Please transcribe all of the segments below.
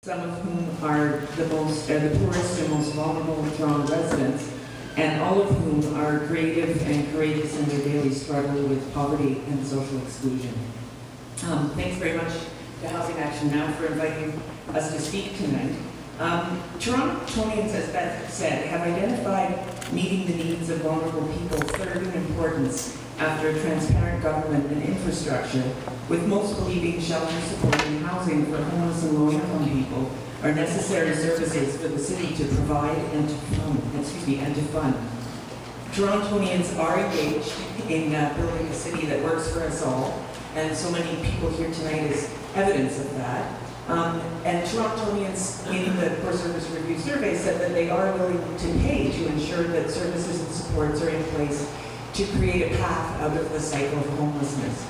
some of whom are the poorest and most vulnerable Toronto residents, and all of whom are creative and courageous in their daily struggle with poverty and social exclusion. Thanks very much to Housing Action Now for inviting us to speak tonight. Torontonians, as Beth said, have identified meeting the needs of vulnerable people third in importance after transparent government and infrastructure, with most believing shelter, support, and housing for homeless and low-income people are necessary services for the city to provide and to fund. Torontonians are engaged in building a city that works for us all, and so many people here tonight is evidence of that. And Torontonians in the Core Service Review survey said that they are willing to pay to ensure that services and supports are in place to create a path out of the cycle of homelessness.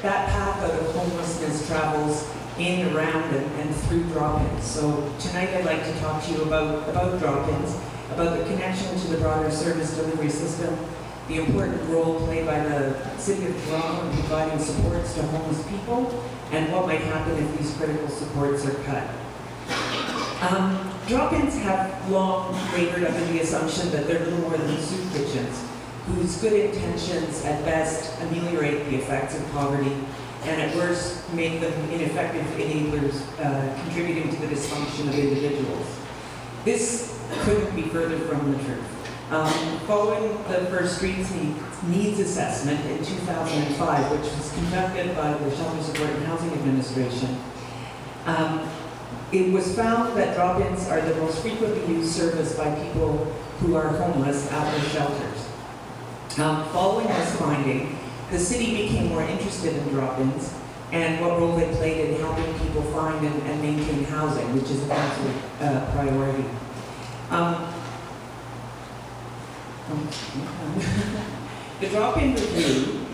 That path out of homelessness travels in, around, and through drop-ins. So tonight I'd like to talk to you about drop-ins, about the connection to the broader service delivery system, the important role played by the City of Toronto in providing supports to homeless people, and what might happen if these critical supports are cut. Drop-ins have long labored under the assumption that they're little more than soup kitchens, whose good intentions at best ameliorate the effects of poverty, and at worst make them ineffective enablers contributing to the dysfunction of individuals. This couldn't be further from the truth. Following the first Streets Needs Assessment in 2005, which was conducted by the Shelter Support and Housing Administration, it was found that drop-ins are the most frequently used service by people who are homeless at their shelters. Following this finding, the city became more interested in drop-ins and what role they played in helping people find and maintain housing, which is a council priority. The drop-in review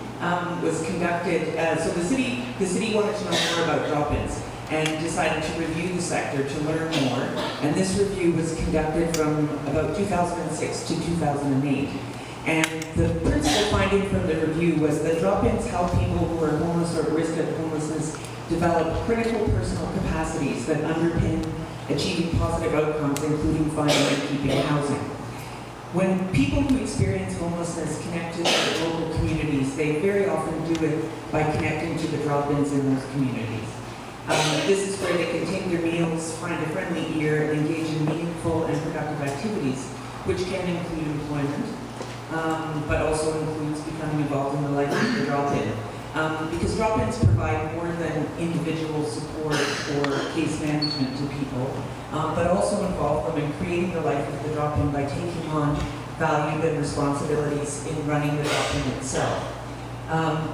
was conducted, so the city wanted to know more about drop-ins and decided to review the sector to learn more, and this review was conducted from about 2006 to 2008. And the principal finding from the review was that drop-ins help people who are homeless or at risk of homelessness develop critical personal capacities that underpin achieving positive outcomes, including finding and keeping housing. When people who experience homelessness connect to their local communities, they very often do it by connecting to the drop-ins in those communities. This is where they can take their meals, find a friendly ear, and engage in meaningful and productive activities, which can include employment, but also includes becoming involved in the life of the drop-in. Because drop-ins provide more than individual support or case management to people, but also involve them in creating the life of the drop-in by taking on value and responsibilities in running the drop-in itself.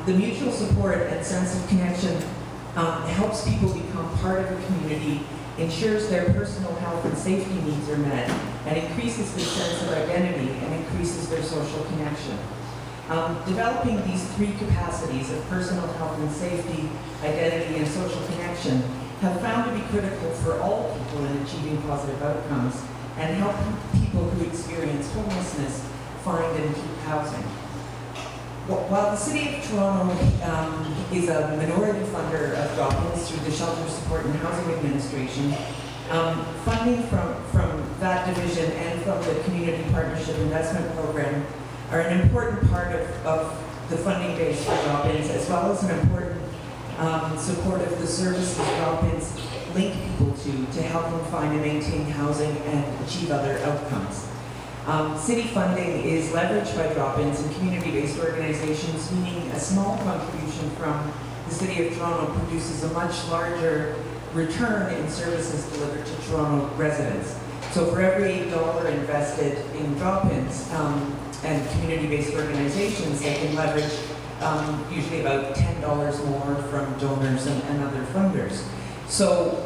The mutual support and sense of connection helps people become part of a community, ensures their personal health and safety needs are met, and increases their sense of identity and increases their social connection. Developing these three capacities of personal health and safety, identity, and social connection have found to be critical for all people in achieving positive outcomes and help people who experience homelessness find and keep housing. While the City of Toronto is a minority funder of drop-ins through the Shelter Support and Housing Administration, funding from that division and from the Community Partnership Investment Program are an important part of the funding base for drop-ins, as well as an important support of the services drop-ins link people to help them find and maintain housing and achieve other outcomes. City funding is leveraged by drop-ins and community-based organizations, meaning a small contribution from the City of Toronto produces a much larger return in services delivered to Toronto residents. So for every dollar invested in drop-ins and community-based organizations, they can leverage usually about $10 more from donors and other funders. So,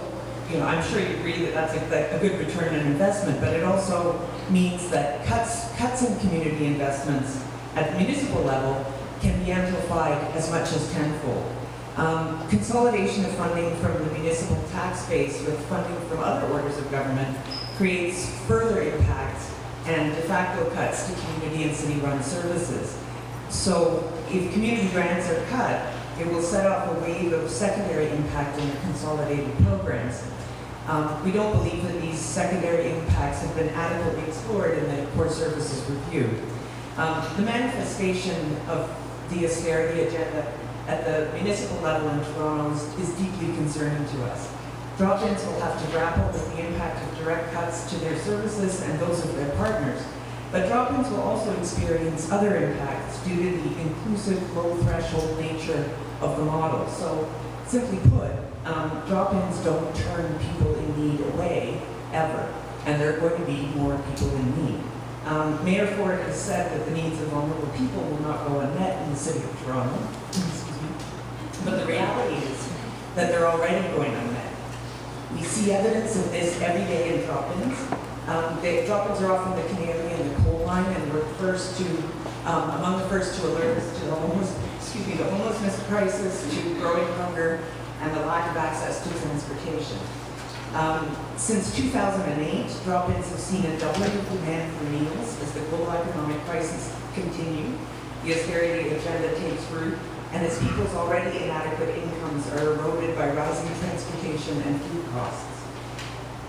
I'm sure you agree that that's a good return on investment, but it also means that cuts in community investments at the municipal level can be amplified as much as tenfold. Consolidation of funding from the municipal tax base with funding from other orders of government creates further impacts and de facto cuts to community and city-run services. So if community grants are cut, it will set off a wave of secondary impact in the consolidated programs. We don't believe that these secondary impacts have been adequately explored in the core services review. The manifestation of the austerity agenda at the municipal level in Toronto is deeply concerning to us. Drop-ins will have to grapple with the impact of direct cuts to their services and those of their partners. But drop-ins will also experience other impacts due to the inclusive, low-threshold nature of the model. So, simply put, drop-ins don't turn people in need away, ever. And there are going to be more people in need. Mayor Ford has said that the needs of vulnerable people will not go unmet in the City of Toronto. But the reality is that they're already going unmet. We see evidence of this every day in drop-ins. Drop-ins are often the canary in the coal mine, and we're among the first to alert us to the homelessness crisis, to growing hunger, and the lack of access to transportation. Since 2008, drop-ins have seen a doubling of demand for meals as the global economic crisis continues, the austerity agenda takes root, and as people's already inadequate incomes are eroded by rising transportation and food costs.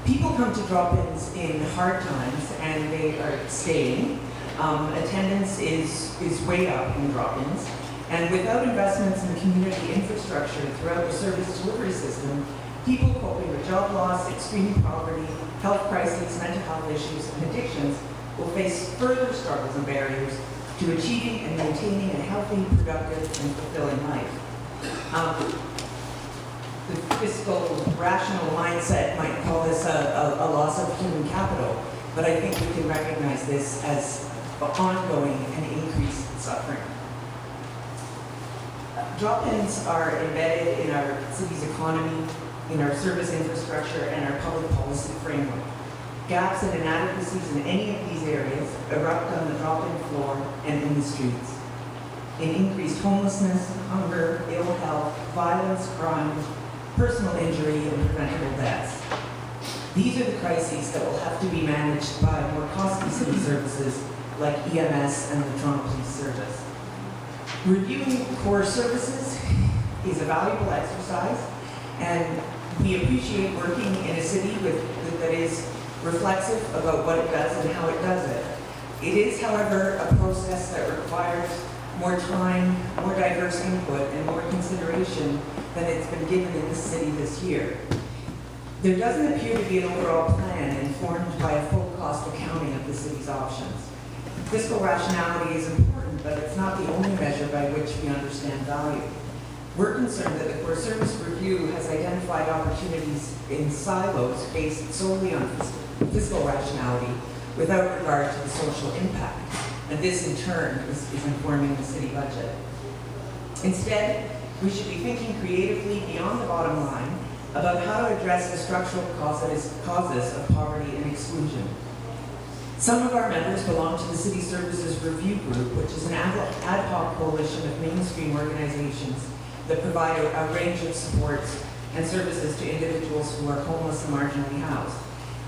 People come to drop-ins in hard times, and they are staying. Attendance is way up in drop-ins, and without investments in community infrastructure throughout the service delivery system, people coping with job loss, extreme poverty, health crises, mental health issues, and addictions will face further struggles and barriers to achieving and maintaining a healthy, productive, and fulfilling life. The fiscal rational mindset might call this a loss of human capital, but I think we can recognize this as ongoing and increased suffering. Drop-ins are embedded in our city's economy, in our service infrastructure, and our public policy framework. Gaps and inadequacies in any of these areas erupt on the drop-in floor and in the streets. In increased homelessness, hunger, ill health, violence, crime, personal injury, and preventable deaths. These are the crises that will have to be managed by more costly city services like EMS and the Toronto Police Service. Reviewing core services is a valuable exercise, and we appreciate working in a city that is reflexive about what it does and how it does it. It is, however, a process that requires more time, more diverse input, and more consideration than it's been given in the city this year. There doesn't appear to be an overall plan informed by a full cost accounting of the city's options. Fiscal rationality is important, but it's not the only measure by which we understand value. We're concerned that the core service review has identified opportunities in silos based solely on fiscal rationality without regard to the social impact. And this, in turn, is informing the city budget. Instead, we should be thinking creatively beyond the bottom line about how to address the structural causes of poverty and exclusion. Some of our members belong to the City Services Review Group, which is an ad hoc coalition of mainstream organizations that provide a range of supports and services to individuals who are homeless and marginally housed.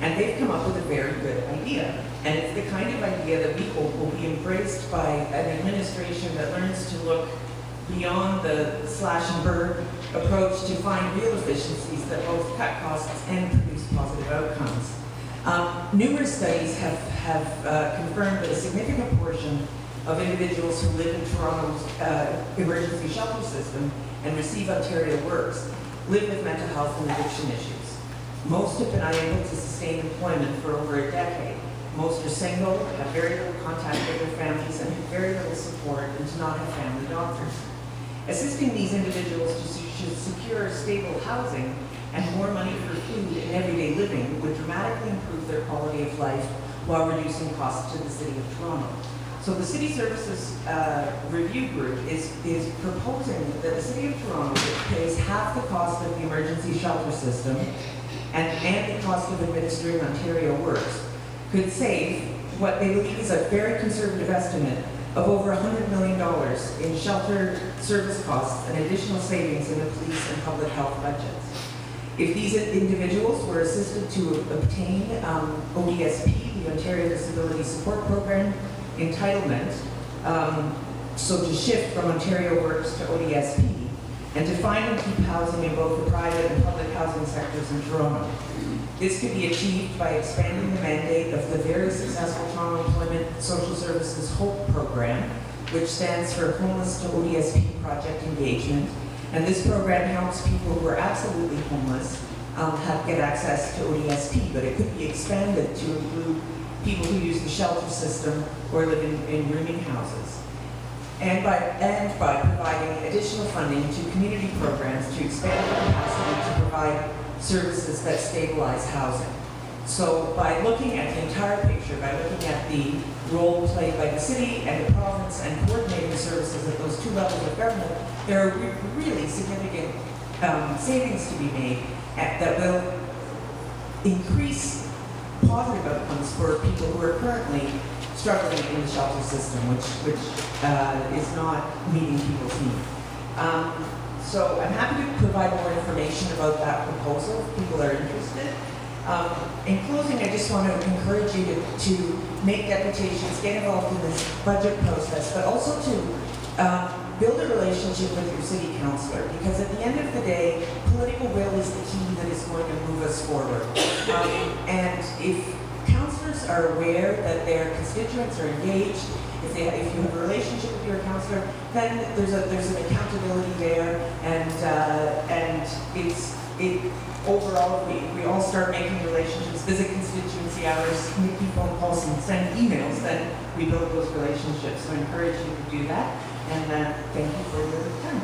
And they've come up with a very good idea. And it's the kind of idea that we hope will be embraced by an administration that learns to look beyond the slash and burn approach to find real efficiencies that both cut costs and produce positive outcomes. Numerous studies have confirmed that a significant portion of individuals who live in Toronto's emergency shelter system and receive Ontario Works live with mental health and addiction issues. Most have been unable to sustain employment for over a decade. Most are single, have very little contact with their families, and have very little support and do not have family doctors. Assisting these individuals to secure stable housing and more money for food and everyday living would dramatically improve their quality of life while reducing costs to the City of Toronto. So the City Services Review Group is proposing that the City of Toronto, which pays half the cost of the emergency shelter system and the cost of administering Ontario Works, could save what they believe is a very conservative estimate of over $100 million in shelter service costs and additional savings in the police and public health budgets. If these individuals were assisted to obtain ODSP, the Ontario Disability Support Program, entitlement, so to shift from Ontario Works to ODSP, and to find and keep housing in both the private and public housing sectors in Toronto. This could be achieved by expanding the mandate of the very successful Toronto Employment Social Services HOPE program, which stands for Homeless to ODSP Project Engagement. And this program helps people who are absolutely homeless get access to ODSP, but it could be expanded to include people who use the shelter system or live in rooming houses. And by providing additional funding to community programs to expand the capacity to provide services that stabilize housing. So by looking at the entire picture, by looking at the role played by the city and the province and coordinating services at those two levels of government, there are really significant savings to be made that will increase positive outcomes for people who are currently struggling in the shelter system, which is not meeting people's needs. So I'm happy to provide more information about that proposal if people are interested. In closing, I just want to encourage you to make deputations, get involved in this budget process, but also to build a relationship with your city councillor, because at the end of the day, political will is the key that is going to move us forward. And if councillors are aware that their constituents are engaged, if you have a relationship with your councillor, then there's an accountability there, and overall, we all start making relationships, visit constituency hours, making phone calls, and send emails, then we build those relationships. So I encourage you to do that, and thank you for your time.